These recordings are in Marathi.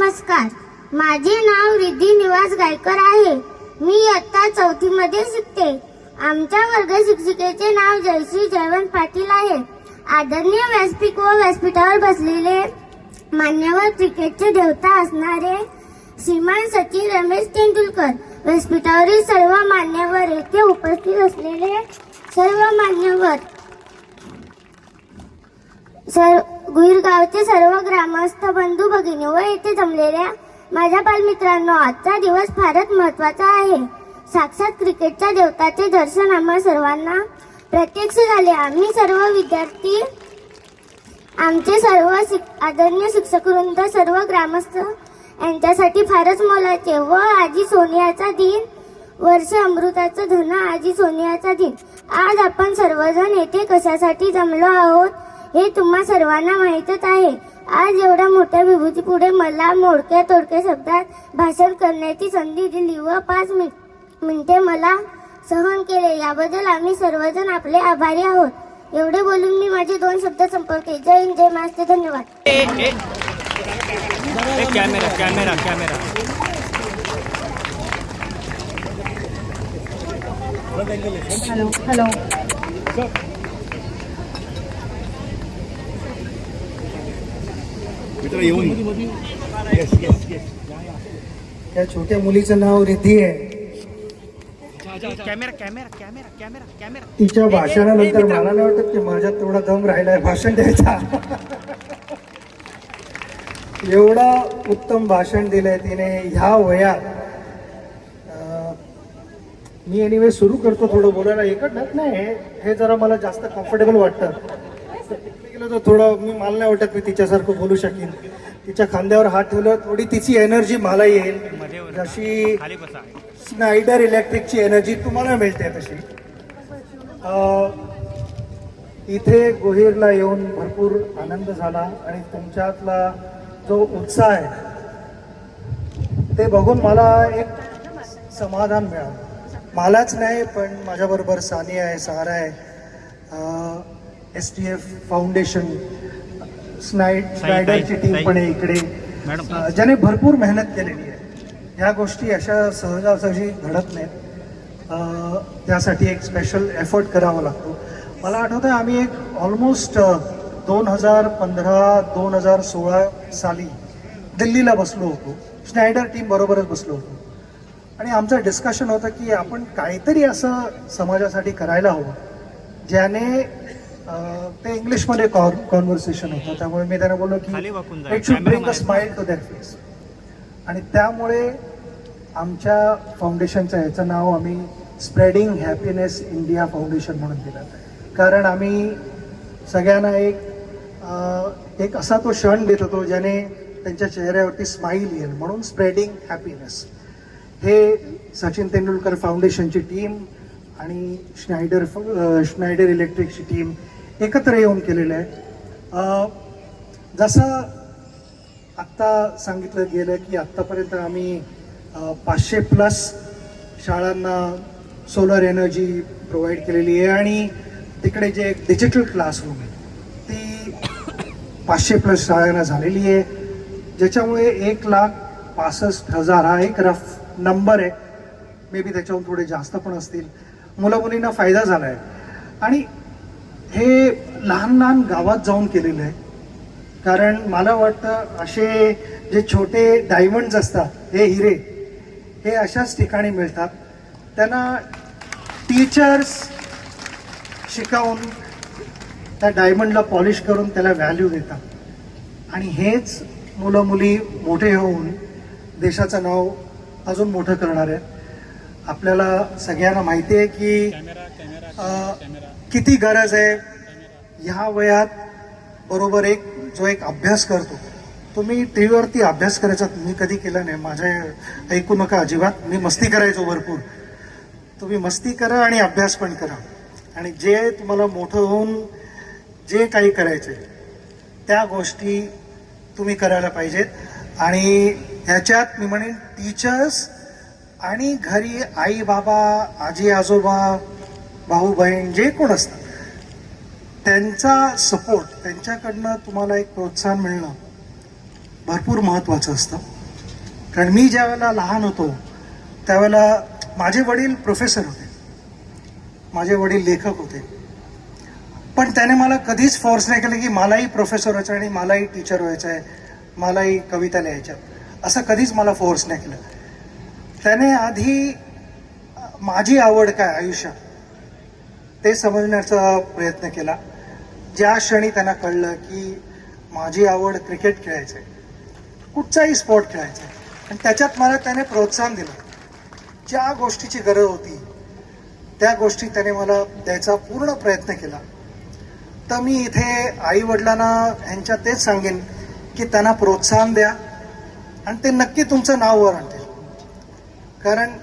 नमस्कार. माझे नाव रिद्धी निवास गायकर आहे. मी इयत्ता 4थी मध्ये शिकते. आमच्या वर्ग शिक्षिकेचे नाव जयश्री जयवंत पाटील आहे. आदरणीय व्यासपीठ व व्यासपीठावर बसलेले मान्यवर क्रिकेटचे देवता असणारे श्रीमान सचिन रमेश तेंडुलकर, व्यासपीठावरील सर्व मान्यवर, येथे उपस्थित असलेले सर्व मान्यवर, गुईरगावचे सर्व ग्रामस्थ बंधू भगिनी व येथे जमलेल्या माझ्या बालमित्रांनो, आजचा दिवस फारच महत्त्वाचा आहे. साक्षात क्रिकेटच्या देवताचे दर्शन आम्हा सर्वांना प्रत्यक्ष झाले. आम्ही सर्व विद्यार्थी, आमचे सर्व आदरणीय शिक्षकवृंद, सर्व ग्रामस्थ यांच्यासाठी फारच मोलाचे व आजी सोनियाचा दिन, वर्ष अमृताचं धन आजी सोनियाचा दिन. आज आपण सर्वजण येथे कशासाठी जमलो आहोत हे तुम्हा सर्वांना माहीतच आहे. आज एवढ्या मोठ्या विभूती पुढे मला मोडक्या तोडक्या शब्दात भाषण करण्याची संधी दिली व 5 मिनिटे मला सहन केले, याबद्दल आम्ही सर्वजण आपले आभारी आहोत. एवढे बोलून मी माझे 2 शब्द संपवते. जय हिंद, जय महाराष्ट्र. धन्यवाद. Camera hello. या छोट्या मुलीचं नाव रिद्धी आहे. तिच्या भाषणानंतर मला नाही वाटत की माझ्यात तेवढा दम राहिलाय भाषण द्यायचा. एवढा उत्तम भाषण दिलंय तिने ह्या वयात. मी एनिवे सुरू करतो थोडं बोलायला. एकच नाही, हे जरा मला जास्त कम्फर्टेबल वाटतं. गेलं तर थोडं मला नाही वाटत मी तिच्यासारखं बोलू शकेन. तिच्या खांद्यावर हात ठेवलं, थोडी तिची एनर्जी मला येईल, जशी स्नायडर इलेक्ट्रिकची एनर्जी तुम्हाला मिळते तशी. इथे गोहीरला येऊन भरपूर आनंद झाला आणि तुमच्यातला जो उत्साह आहे ते बघून मला एक समाधान मिळालं. मलाच नाही पण माझ्याबरोबर सानिया आहे, सहारा आहे, STF फाउंडेशन, स्नायडरची टीम पण आहे इकडे, ज्याने भरपूर मेहनत केलेली आहे. ह्या गोष्टी अशा सहजासहजी घडत नाहीत. त्यासाठी एक स्पेशल एफर्ट करावा लागतो. मला आठवतं आम्ही एक ऑलमोस्ट 2015-2016 साली दिल्लीला बसलो होतो, स्नायडर टीम बरोबरच बसलो होतो आणि आमचं डिस्कशन होतं की आपण काहीतरी असं समाजासाठी करायला हवं ज्याने, ते इंग्लिशमध्ये कॉन्व्हर्सेशन होतं, त्यामुळे मी त्यांना बोललो की it should bring a smile to that face. आणि त्यामुळे आमच्या फाउंडेशनचं ह्याचं नाव आम्ही स्प्रेडिंग हॅपीनेस इंडिया फाउंडेशन म्हणून दिलं. कारण आम्ही सगळ्यांना एक असा तो क्षण देत होतो ज्याने त्यांच्या चेहऱ्यावरती स्माईल येईल, म्हणून स्प्रेडिंग हॅपीनेस हे सचिन तेंडुलकर फाउंडेशनची टीम आणि स्नायडर इलेक्ट्रिकची टीम एकत्र येऊन केलेलं आहे. जसं आत्ता सांगितलं गेलं की आत्तापर्यंत आम्ही 500+ शाळांना सोलर एनर्जी प्रोव्हाइड केलेली आहे आणि तिकडे जे डिजिटल क्लासरूम आहे ती 500+ शाळांना झालेली आहे, ज्याच्यामुळे 1,65,000 हा एक रफ नंबर आहे. मे बी त्याच्याहून थोडे जास्त पण असतील. मुलामुलींना फायदा झाला आहे आणि हे लहान लहान गावात जाऊन केलेलं आहे. कारण मला वाटतं असे जे छोटे डायमंड्स असतात, हे हिरे, हे अशाच ठिकाणी मिळतात. त्यांना टीचर्स शिकवून त्या डायमंडला पॉलिश करून त्याला व्हॅल्यू देतात आणि हेच मुलं मुली मोठे होऊन देशाचं नाव अजून मोठं करणार आहेत. आपल्याला सगळ्यांना माहिती आहे की किती गरज आहे ह्या वयात. बरोबर जो एक अभ्यास करतो, तुम्ही टी व्हीवरती अभ्यास करायचा मी कधी केला नाही, माझ्या ऐकू नका अजिबात. मी मस्ती करायचो भरपूर. तुम्ही मस्ती करा आणि अभ्यास पण करा आणि जे तुम्हाला मोठं होऊन जे काही करायचे त्या गोष्टी तुम्ही करायला पाहिजेत. आणि ह्याच्यात मी म्हणेन टीचर्स आणि घरी आई बाबा, आजी आजोबा, भाऊ बहीण जे कोण असतात त्यांचा सपोर्ट, त्यांच्याकडनं तुम्हाला एक प्रोत्साहन मिळणं भरपूर महत्त्वाचं असतं. कारण मी ज्या वेळेला लहान होतो त्यावेळेला माझे वडील प्रोफेसर होते, माझे वडील लेखक होते, पण त्याने मला कधीच फोर्स नाही केलं की मलाही प्रोफेसर व्हायचं आणि मलाही टीचर व्हायचं आहे, मलाही कविता लिहायच्या, असं कधीच मला फोर्स नाही केलं. त्याने आधी माझी आवड काय आयुष्यात ते समजण्याचा प्रयत्न केला. ज्या क्षणी त्यांना कळलं की माझी आवड क्रिकेट खेळायचं आहे, कुठचाही स्पोर्ट खेळायचा आहे, आणि त्याच्यात मला त्याने प्रोत्साहन दिलं. ज्या गोष्टीची गरज होती त्या गोष्टी त्याने मला द्यायचा पूर्ण प्रयत्न केला. तर मी इथे आई वडिलांना ह्यांच्या तेच सांगेन की त्यांना प्रोत्साहन द्या आणि ते नक्की तुमचं नाव वर आणतील. कारण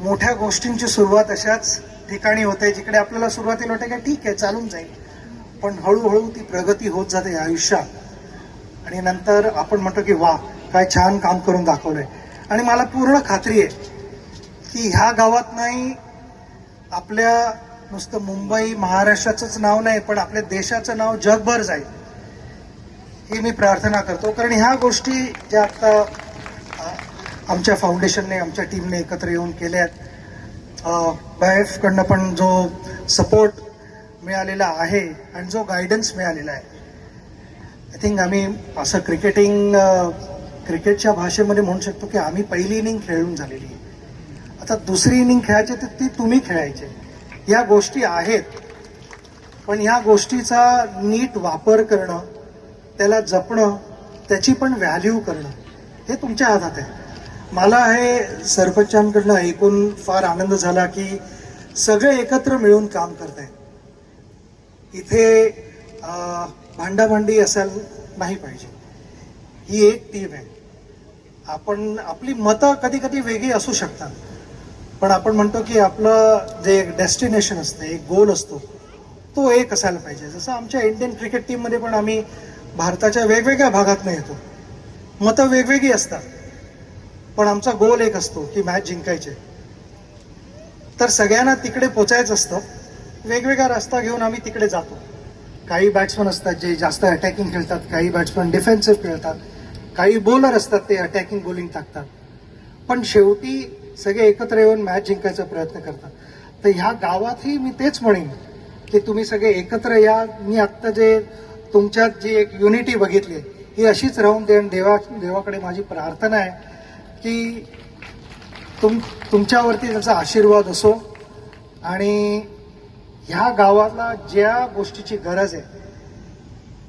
मोठ्या गोष्टींची सुरुवात अशाच ठिकाणी होते जिकडे आपल्याला सुरुवातीला वाटते की ठीक आहे चालून जाईल, पण हळूहळू ती प्रगती होत जाते आयुष्यात, आणि नंतर आपण म्हणतो की वा काय छान काम करून दाखवलंय. आणि मला पूर्ण खात्री आहे की ह्या गावात नाही आपल्या नुसतं मुंबई महाराष्ट्राचंच नाव नाही पण आपल्या देशाचं नाव जगभर जाईल ही मी प्रार्थना करतो. कारण ह्या गोष्टी ज्या आता आमच्या फाउंडेशनने आमच्या टीमने एकत्र येऊन केल्या आहेत, बायफकडनं पण जो सपोर्ट मिळालेला आहे आणि जो गायडन्स मिळालेला आहे, आय थिंक आम्ही असं क्रिकेटच्या भाषेमध्ये म्हणू शकतो की आम्ही पहिली इनिंग खेळून झालेली आहे. आता दुसरी इनिंग खेळायची तर ती तुम्ही खेळायचे. या गोष्टी आहेत, पण ह्या गोष्टीचा नीट वापर करणं, त्याला जपणं, त्याची पण व्हॅल्यू करणं हे तुमच्या हातात आहे. मला हे सरपंचांकडनं ऐकून फार आनंद झाला की सगळे एकत्र मिळून काम करत आहेत. इथे भांडाभांडी असायला नाही पाहिजे. ही एक टीम आहे. आपण आपली मतं कधी कधी वेगळी असू शकतात, पण आपण म्हणतो की आपलं जे डेस्टिनेशन असतं, एक गोल असतो, तो एक असायला पाहिजे. जसं आमच्या इंडियन क्रिकेट टीममध्ये पण आम्ही भारताच्या वेगवेगळ्या भागातनं येतो, मतं वेगवेगळी असतात, पण आमचा गोल एक असतो की मॅच जिंकायचे. तर सगळ्यांना तिकडे पोचायचं असतं. वेगवेगळा रस्ता घेऊन आम्ही तिकडे जातो. काही बॅट्समन असतात जे जास्त अटॅकिंग खेळतात, काही बॅट्समन डिफेन्सिव्ह खेळतात, काही बॉलर असतात ते अटॅकिंग बॉलिंग टाकतात, पण शेवटी सगळे एकत्र येऊन मॅच जिंकायचा प्रयत्न करतात. तर ह्या गावातही मी तेच म्हणेन की तुम्ही सगळे एकत्र या. मी आत्ता जे तुमच्यात जी एक युनिटी बघितली ही अशीच राहून दे. आणि देवाकडे माझी प्रार्थना आहे की तुमच्यावरती त्याचा आशीर्वाद असो, आणि ह्या गावाला ज्या गोष्टीची गरज आहे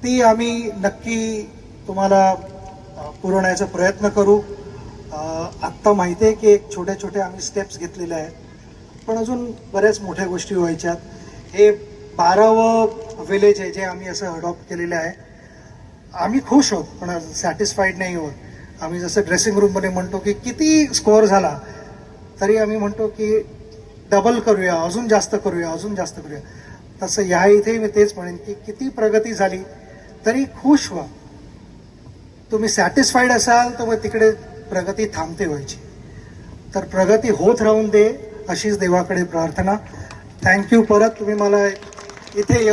ती आम्ही नक्की तुम्हाला पुरवण्याचा प्रयत्न करू. आत्ता माहिती आहे की एक छोट्या छोट्या आम्ही स्टेप्स घेतलेल्या आहेत, पण अजून बऱ्याच मोठ्या गोष्टी व्हायच्यात. हे 12वं विलेज आहे जे आम्ही असं अडॉप्ट केलेलं आहे. आम्ही खुश आहोत पण सॅटिस्फाईड नाही आहोत. आम्ही जसं ड्रेसिंग रूममध्ये म्हणतो की किती स्कोअर झाला तरी आम्ही म्हणतो की डबल करूया, अजून जास्त करूया, अजून जास्त करूया. तसं ह्या इथे मी तेच म्हणेन की किती प्रगती झाली तरी खुश व्हा. तुम्ही सॅटिस्फाईड असाल तर मग तिकडे प्रगती थांबते व्हायची. तर प्रगती होत राहून दे अशीच देवाकडे प्रार्थना. थँक्यू. परत तुम्ही मला इथे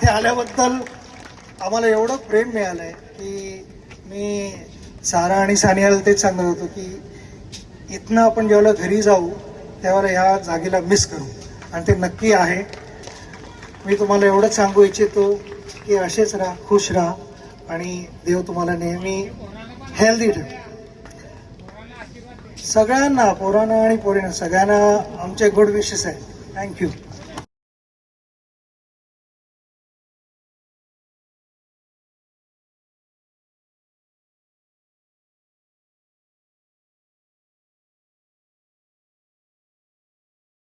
आल्याबद्दल आम्हाला एवढं प्रेम मिळालं आहे की मी सारा आणि सानियाला तेच सांगत होतो की इथनं आपण जेव्हा घरी जाऊ त्यावेळेला ह्या जागेला मिस करू, आणि ते नक्की आहे. मी तुम्हाला एवढंच सांगू इच्छितो की असेच राहा, खुश राहा, आणि देव तुम्हाला नेहमी हेल्दी ठेव. सगळ्यांना, पोरांना आणि पोरींना सगळ्यांना आमचे गुड विशेस आहेत. थँक्यू.